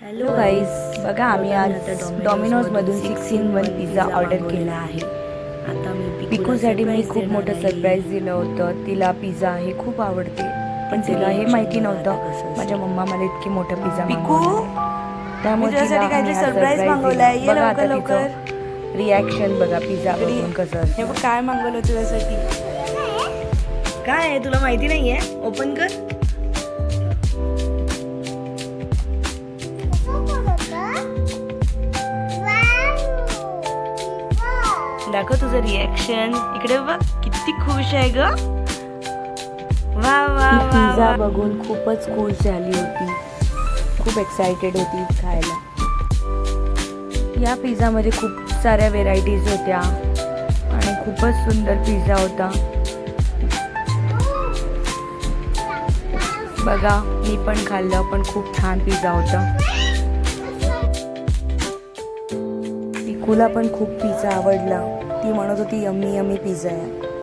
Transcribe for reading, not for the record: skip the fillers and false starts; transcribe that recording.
Hello गाईस, बघा आम्ही आज डॉमिनोजमधून 6-in-1 पिझ्झा ऑर्डर केला आहे. आता मी पिकूसाठी मी खूप मोठं सरप्राईज दिलं होतं. तिला पिझ्झा हे खूप आवडते, पण तिला हे माहिती नव्हतं माझ्या मम्मा मला इतकी मोठा पिझ्झा मागवणार. त्यामुळे तिला काहीतरी सरप्राईज मागवलाय. ये बघा लवकर आता लवकर. तिचं रिॲक्शन बघा पिझ्झा बघून कसं हे असतं. बघ काय मागवलं तुझ्यासाठी. काय आहे तुला माहिती नाहीये? ओपन कर. दाखव तुझं रिॲक्शन. इकडे बघ किती खुश आहे ग. वा वा ती वा पिझ्झा वा. बघून खूपच खुश झाली होती, खूप एक्सायटेड होती खायला. या पिझ्झामध्ये खूप साऱ्या व्हेरायटीज होत्या आणि खूपच सुंदर पिझ्झा होता. बघा मी पण खाल्लं, पण खूप छान पिझ्झा होता. पिकूला पण खूप पिझ्झा आवडला. ती म्हणत होती यम्मी यम्मी पिझ्झा आहे.